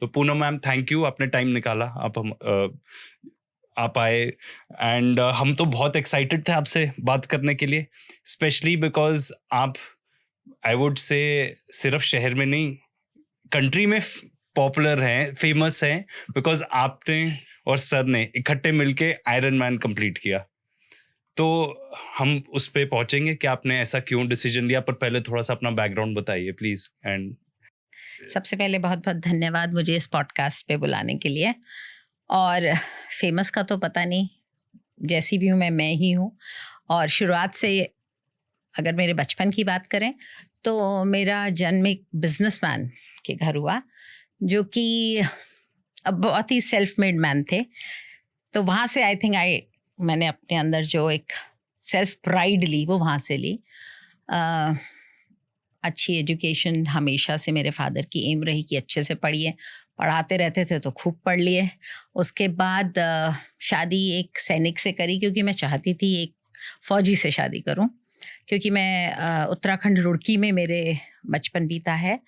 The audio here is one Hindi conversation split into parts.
तो पूनम मैम, थैंक यू, आपने टाइम निकाला, आप आए। एंड हम तो बहुत एक्साइटेड थे आपसे बात करने के लिए, स्पेशली बिकॉज आप, आई वुड से, सिर्फ शहर में नहीं, कंट्री में पॉपुलर हैं, फेमस हैं, बिकॉज आपने और सर ने इकट्ठे मिलके आयरन मैन कंप्लीट किया। तो हम उस पे पहुंचेंगे कि आपने ऐसा क्यों डिसीजन लिया, पर पहले थोड़ा सा अपना बैकग्राउंड बताइए प्लीज। एंड सबसे पहले बहुत बहुत धन्यवाद मुझे इस पॉडकास्ट पे बुलाने के लिए। और फेमस का तो पता नहीं, जैसी भी हूँ मैं ही हूँ। और शुरुआत से अगर मेरे बचपन की बात करें तो मेरा जन्म एक बिजनेसमैन के घर हुआ, जो कि अब बहुत ही सेल्फ मेड मैन थे। तो वहाँ से आई थिंक मैंने अपने अंदर जो एक सेल्फ प्राइड ली वो वहाँ से ली। अच्छी एजुकेशन हमेशा से मेरे फादर की एम रही कि अच्छे से पढ़िए, पढ़ाते रहते थे तो खूब पढ़ लिए। उसके बाद शादी एक सैनिक से करी, क्योंकि मैं चाहती थी एक फ़ौजी से शादी करूं, क्योंकि मैं उत्तराखंड रुड़की में मेरे बचपन बीता है,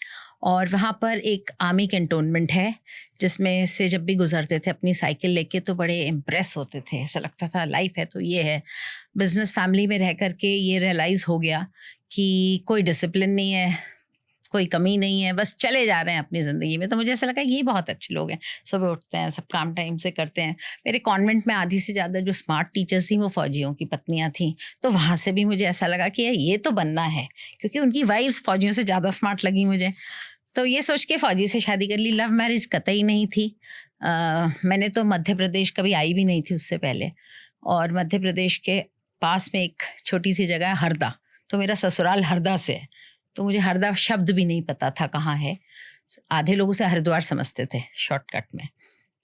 और वहाँ पर एक आर्मी कैंटोनमेंट है, जिसमें से जब भी गुजरते थे अपनी साइकिल लेके तो बड़े इम्प्रेस होते थे। ऐसा लगता था लाइफ है तो ये है। बिजनेस फैमिली में रह कर के ये रियलाइज़ हो गया कि कोई डिसिप्लिन नहीं है, कोई कमी नहीं है, बस चले जा रहे हैं अपनी ज़िंदगी में। तो मुझे ऐसा लगा ये बहुत अच्छे लोग हैं, सुबह उठते हैं, सब काम टाइम से करते हैं। मेरे कॉन्वेंट में आधी से ज़्यादा जो स्मार्ट टीचर्स थी वो फ़ौजियों की पत्नियां थीं, तो वहाँ से भी मुझे ऐसा लगा कि ये तो बनना है, क्योंकि उनकी वाइफ्स फ़ौजियों से ज़्यादा स्मार्ट लगी मुझे। तो ये सोच के फ़ौजी से शादी कर ली। लव मैरिज कतई नहीं थी। मैंने तो मध्य प्रदेश कभी आई भी नहीं थी उससे पहले, और मध्य प्रदेश के पास में एक छोटी सी जगह है हरदा, तो मेरा ससुराल हरदा से है। तो मुझे हरदा शब्द भी नहीं पता था कहाँ है। आधे लोग उसे हरिद्वार समझते थे शॉर्टकट में।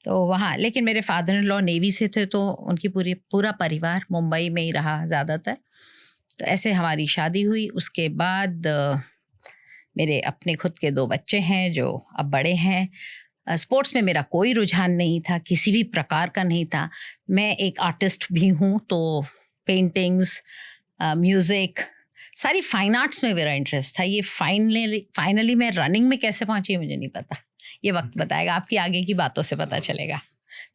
तो वहाँ, लेकिन मेरे फादर इन लॉ नेवी से थे, तो उनकी पूरा परिवार मुंबई में ही रहा ज़्यादातर। तो ऐसे हमारी शादी हुई। उसके बाद मेरे अपने खुद के 2 बच्चे हैं जो अब बड़े हैं। स्पोर्ट्स में मेरा कोई रुझान नहीं था, किसी भी प्रकार का नहीं था। मैं एक आर्टिस्ट भी हूँ, तो पेंटिंग्स, म्यूज़िक, सारी फाइन आर्ट्स में मेरा इंटरेस्ट था। ये फाइनली मैं रनिंग में कैसे पहुंची मुझे नहीं पता, ये वक्त बताएगा, आपकी आगे की बातों से पता चलेगा।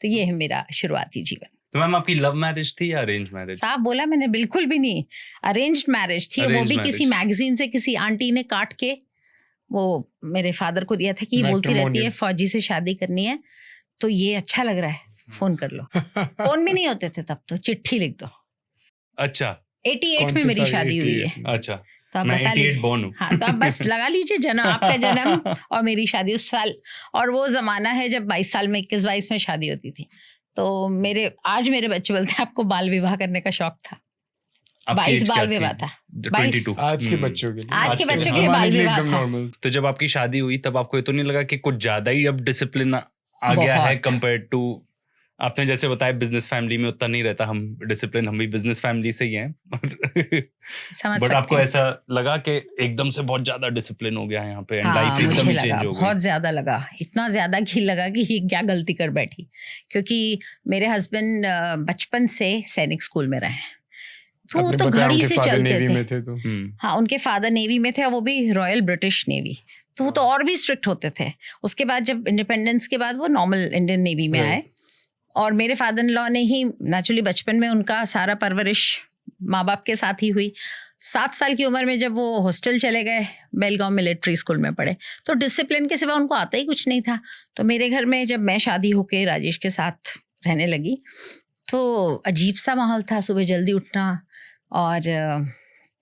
तो ये है मेरा शुरुआती जीवन। तो मैम, आपकी लव मैरिज थी या अरेंज मैरिज? साफ बोला मैंने, बिल्कुल भी नहीं। अरेंज्ड मैरिज थी, वो भी किसी मैगजीन से किसी आंटी ने काट के वो मेरे फादर को दिया था कि बोलती रहती है फौजी से शादी करनी है, तो ये अच्छा लग रहा है, फोन कर लो। फोन भी नहीं होते थे तब, तो चिट्ठी लिख दो। अच्छा, 88 में मेरी शादी हुई है। अच्छा, तो आप मैं बता 88 लीजिए। born हूँ। हाँ, तो आप बस लगा लीजिए जन्म, आपका जन्म और मेरी शादी उस साल। और वो जमाना है जब 22 साल में 21-22 में शादी होती थी। तो आज मेरे बच्चे बोलते हैं आपको बाल विवाह करने का शौक था। 22 बाल विवाह था। 22 आज के बच्चों के लिए, आज के बच्चों के लिए बाल विवाह था। नॉर्मल। तो जब आपकी शादी हुई तब आपको ये तो नहीं लगा कि कुछ ज्यादा ही अब डिसिप्लिन आ गया है कंपेयर टू, आपने जैसे बताया बिजनेस फैमिली में उतना नहीं रहता, हम डिसिप्लिन, हम भी बिजनेस फैमिली से ही हैं। बट आपको ऐसा लगा कि एकदम से बहुत ज्यादा डिसिप्लिन हो गया है यहाँ पे, एंड लाइफ एकदम ही चेंज हो गई? बहुत ज्यादा लगा, इतना ज्यादा कि लगा कि ये क्या गलती कर बैठी, क्योंकि मेरे हस्बैंड बचपन से सैनिक स्कूल में रहे, तो घड़ी से चलते थे। तो हाँ, उनके फादर नेवी में थे, और वो भी रॉयल ब्रिटिश नेवी, तो और भी स्ट्रिक्ट होते थे। उसके बाद जब इंडिपेंडेंस के बाद वो नॉर्मल इंडियन नेवी में आए, और मेरे फादर इन लॉ ने ही नेचुरली बचपन में उनका सारा परवरिश माँ बाप के साथ ही हुई। 7 साल की उम्र में जब वो हॉस्टल चले गए, बेलगांव मिलिट्री स्कूल में पढ़े, तो डिसिप्लिन के सिवा उनको आता ही कुछ नहीं था। तो मेरे घर में जब मैं शादी होके राजेश के साथ रहने लगी, तो अजीब सा माहौल था। सुबह जल्दी उठना और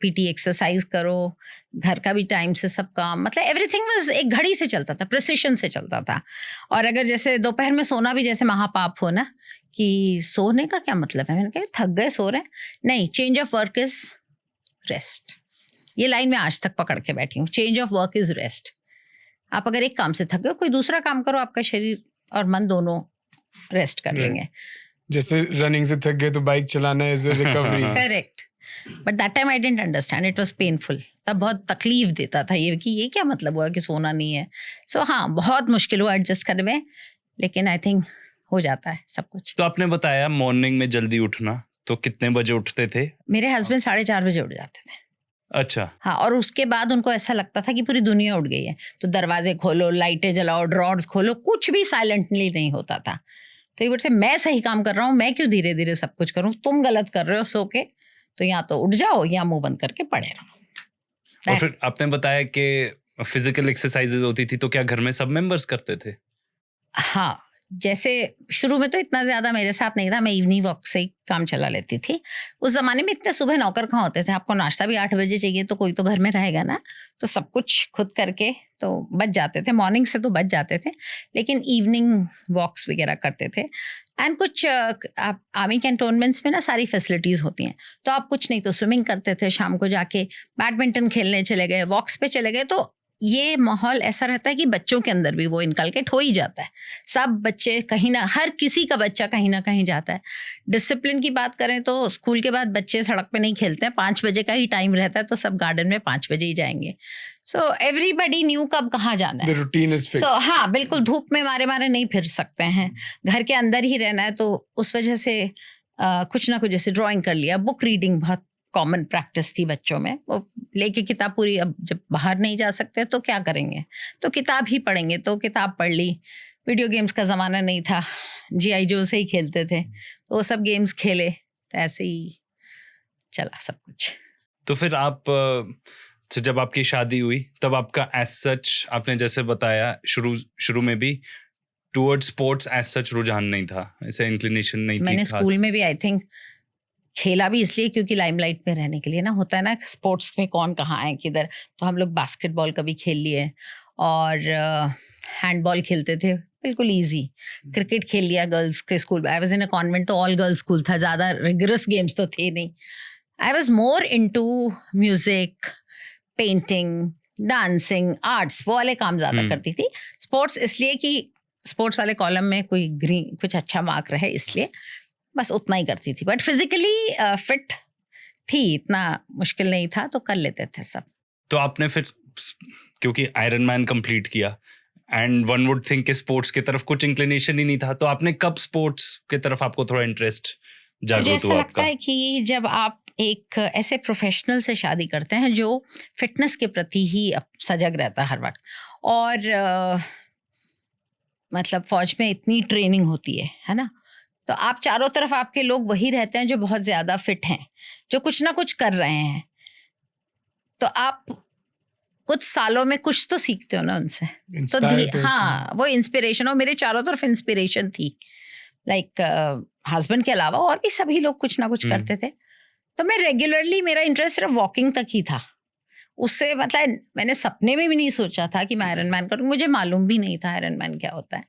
पीटी एक्सरसाइज करो, घर का भी टाइम से सब काम, मतलब एवरीथिंग वाज एक घड़ी से चलता था, प्रिसिशन से चलता था। और अगर जैसे दोपहर में सोना भी जैसे महापाप हो ना, कि सोने का क्या मतलब है, मैंने कहा थक गए सो रहे हैं, नहीं, change of work is rest. ये लाइन मैं आज तक पकड़ के बैठी हूँ, change of work is rest. आप अगर एक काम से थक गए, कोई दूसरा काम करो, आपका शरीर और मन दोनों रेस्ट कर लेंगे। जैसे रनिंग से थक गए तो बाइक चलाना is recovery. Correct. But that time I didn't understand, it was painful. तब बहुत तकलीफ देता था ये कि ये क्या मतलब हुआ कि सोना नहीं है। सो हाँ, बहुत मुश्किल हुआ एडजस्ट करने में, लेकिन आई थिंक हो जाता है सब कुछ। तो आपने बताया मॉर्निंग में जल्दी उठना, तो कितने बजे उठते थे? मेरे हस्बैंड 4:30 बजे उठ जाते थे। अच्छा। हाँ, और उसके बाद उनको ऐसा लगता था कि पूरी दुनिया उड़ गई है, तो दरवाजे खोलो, लाइटें जलाओ, ड्रॉर्स खोलो, कुछ भी साइलेंटली नहीं होता था। तो ये से मैं सही काम कर रहा हूँ, मैं क्यों धीरे धीरे सब कुछ करूँ, तुम गलत कर रहे हो सो के, तो या तो उठ जाओ या मुंह बंद करके पड़े रहो। और फिर आपने बताया कि फिजिकल एक्सरसाइजेज होती थी, तो क्या घर में सब मेंबर्स करते थे? हाँ, जैसे शुरू में तो इतना ज़्यादा मेरे साथ नहीं था, मैं इवनिंग वॉक से ही काम चला लेती थी। उस ज़माने में इतने सुबह नौकर कहाँ होते थे, आपको नाश्ता भी 8 बजे चाहिए तो कोई तो घर में रहेगा ना, तो सब कुछ खुद करके तो बच जाते थे, मॉर्निंग से तो बच जाते थे, लेकिन इवनिंग वॉक्स वगैरह करते थे। एंड कुछ आप आर्मी कैंटोनमेंट्स में ना सारी फैसिलिटीज़ होती हैं, तो आप कुछ नहीं तो स्विमिंग करते थे, शाम को जाके बैडमिंटन खेलने चले गए, वॉक्स पे चले गए, तो ये माहौल ऐसा रहता है कि बच्चों के अंदर भी वो इनकलकेट हो ही जाता है। सब बच्चे कहीं ना, हर किसी का बच्चा कहीं ना कहीं जाता है। डिसिप्लिन की बात करें तो स्कूल के बाद बच्चे सड़क पे नहीं खेलते हैं, 5 बजे का ही टाइम रहता है, तो सब गार्डन में 5 बजे ही जाएंगे। सो एवरीबडी न्यू कब कहाँ जाना The है। routine is fixed. सो हाँ, बिल्कुल धूप में मारे मारे नहीं फिर सकते हैं, घर के अंदर ही रहना है, तो उस वजह से कुछ ना कुछ, जैसे ड्राइंग कर लिया, बुक रीडिंग बहुत कॉमन प्रैक्टिस थी बच्चों में, वो लेके किताब पूरी, अब जब बाहर नहीं जा सकते तो क्या करेंगे, तो किताब ही पढ़ेंगे, तो किताब पढ़ ली। वीडियो गेम्स का ज़माना नहीं था, GI जो से ही खेलते थे, तो वो सब गेम्स खेले, तो ऐसे ही चला सब कुछ। तो फिर आप तो जब आपकी शादी हुई तब आपका एज सच, आपने जैसे बताया शुरू में भी टुवर्ड्स स्पोर्ट्स एज सच रुझान नहीं था, ऐसे इंक्लिनेशन नहीं थी मैंने खास? स्कूल में भी आई थिंक खेला भी इसलिए क्योंकि लाइमलाइट में रहने के लिए ना, होता है ना स्पोर्ट्स में कौन कहाँ है किधर, तो हम लोग बास्केटबॉल कभी खेल लिए और हैंडबॉल खेलते थे, बिल्कुल इजी। क्रिकेट खेल लिया गर्ल्स के स्कूल में, I was in a convent, तो ऑल गर्ल्स स्कूल था, ज़्यादा रिगरस गेम्स तो थे नहीं। I was more into music, painting, dancing, arts, वो वाले काम ज़्यादा करती थी। स्पोर्ट्स इसलिए कि स्पोर्ट्स वाले कॉलम में कोई ग्रीन कुछ अच्छा मार्क रहे, इसलिए बस उतना ही करती थी, बट फिजिकली फिट थी, इतना मुश्किल नहीं था, तो कर लेते थे सब। तो आपने फिर, क्योंकि आयरन मैन कंप्लीट किया एंड वन वुड थिंक कि स्पोर्ट्स की तरफ कुछ इंक्लिनेशन ही नहीं था, तो आपने कब स्पोर्ट्स की तरफ आपको थोड़ा इंटरेस्ट मुझे जागरूक ऐसा हुआ लगता आपका? है कि जब आप एक ऐसे प्रोफेशनल से शादी करते हैं जो फिटनेस के प्रति ही सजग रहता है हर वक्त, और मतलब फौज में इतनी ट्रेनिंग होती है ना, तो आप चारों तरफ आपके लोग वही रहते हैं जो बहुत ज़्यादा फिट हैं, जो कुछ ना कुछ कर रहे हैं, तो आप कुछ सालों में कुछ तो सीखते हो ना उनसे, तो Inspired होते हाँ, वो इंस्पिरेशन, और मेरे चारों तरफ इंस्पिरेशन थी, लाइक हस्बैंड के अलावा और भी सभी लोग कुछ ना कुछ करते थे, तो मैं रेगुलरली, मेरा इंटरेस्ट सिर्फ वॉकिंग तक ही था, उससे मतलब मैंने सपने में भी नहीं सोचा था कि मैं आयरन मैन करूँ, मुझे मालूम भी नहीं था आयरन मैन क्या होता है।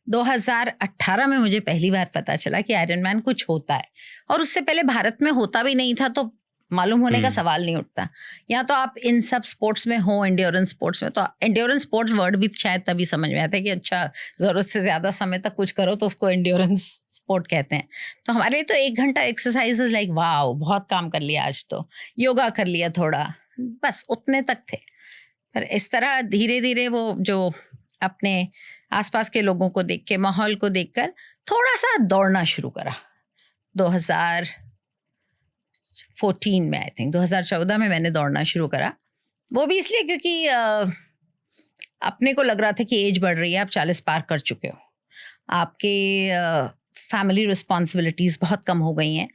2018 में मुझे पहली बार पता चला कि आयरन मैन कुछ होता है, और उससे पहले भारत में होता भी नहीं था, तो मालूम होने का सवाल नहीं उठता। या तो आप इन सब स्पोर्ट्स में हो, एंड्योरेंस स्पोर्ट्स में, तो एंड्योरेंस स्पोर्ट्स वर्ड भी शायद तभी समझ में आता है कि अच्छा, ज़रूरत से ज़्यादा समय तक कुछ करो तो उसको एंड्योरेंस स्पोर्ट कहते हैं। तो हमारे लिए तो 1 घंटा एक्सरसाइज लाइक वाओ, बहुत काम कर लिया आज, तो योगा कर लिया थोड़ा, बस उतने तक थे। पर इस तरह धीरे धीरे वो जो अपने आसपास के लोगों को देख के, माहौल को देखकर थोड़ा सा दौड़ना शुरू करा। 2014 में, आई थिंक 2014 में मैंने दौड़ना शुरू करा, वो भी इसलिए क्योंकि अपने को लग रहा था कि एज बढ़ रही है, आप 40 पार कर चुके हो, आपके फैमिली रिस्पॉन्सिबिलिटीज़ बहुत कम हो गई हैं,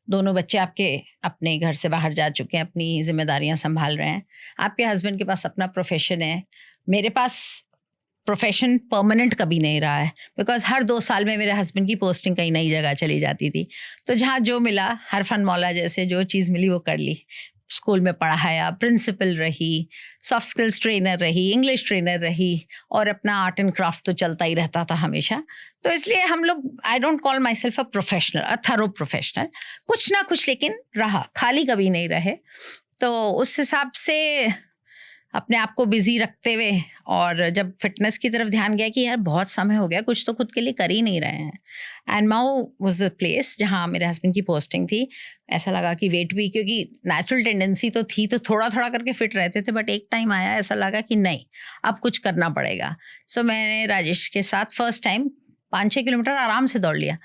दोनों बच्चे आपके अपने घर से बाहर जा चुके हैं, अपनी जिम्मेदारियां संभाल रहे हैं, आपके हस्बैंड के पास अपना प्रोफेशन है, मेरे पास प्रोफेशन परमानेंट कभी नहीं रहा है, बिकॉज हर 2 साल में मेरे हस्बैंड की पोस्टिंग कहीं नई जगह चली जाती थी, तो जहाँ जो मिला, हरफन मौला जैसे जो चीज़ मिली वो कर ली। स्कूल में पढ़ाया, प्रिंसिपल रही, सॉफ्ट स्किल्स ट्रेनर रही, इंग्लिश ट्रेनर रही, और अपना आर्ट एंड क्राफ्ट तो चलता ही रहता था हमेशा। तो इसलिए हम लोग, I don't call my self a professional, a thorough professional, कुछ ना कुछ लेकिन रहा, खाली कभी नहीं रहे। तो उस हिसाब से अपने आप को बिजी रखते हुए, और जब फिटनेस की तरफ ध्यान गया कि यार बहुत समय हो गया, कुछ तो खुद के लिए कर ही नहीं रहे हैं, एंड माऊ वाज द प्लेस जहाँ मेरे हस्बैंड की पोस्टिंग थी। ऐसा लगा कि वेट भी, क्योंकि नेचुरल टेंडेंसी तो थी, तो थोड़ा थोड़ा करके फिट रहते थे, बट एक टाइम आया ऐसा लगा कि नहीं, अब कुछ करना पड़ेगा। सो मैंने राजेश के साथ फर्स्ट टाइम 5-6 किलोमीटर आराम से दौड़ लिया,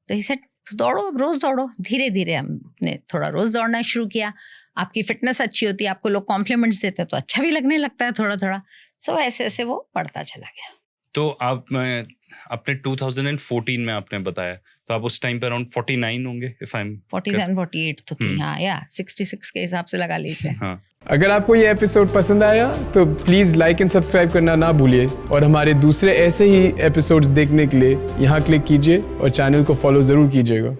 तो ही सेड तो दौड़ो, अब रोज दौड़ो। धीरे धीरे हमने थोड़ा रोज दौड़ना शुरू किया। आपकी फिटनेस अच्छी होती है, आपको लोग कॉम्प्लीमेंट्स देते हैं तो अच्छा भी लगने लगता है थोड़ा थोड़ा। सो ऐसे ऐसे वो बढ़ता चला गया। तो आप अपने 2014 में आपने बताया, तो आप उस टाइम पे अराउंड 49 होंगे, इफ आई एम 47 48 तो थी, हाँ, या 66 के हिसाब से लगा लीजिए। हाँ। अगर आपको ये एपिसोड पसंद आया तो प्लीज़ लाइक एंड सब्सक्राइब करना ना भूलिए, और हमारे दूसरे ऐसे ही एपिसोड्स देखने के लिए यहाँ क्लिक कीजिए और चैनल को फॉलो ज़रूर कीजिएगा।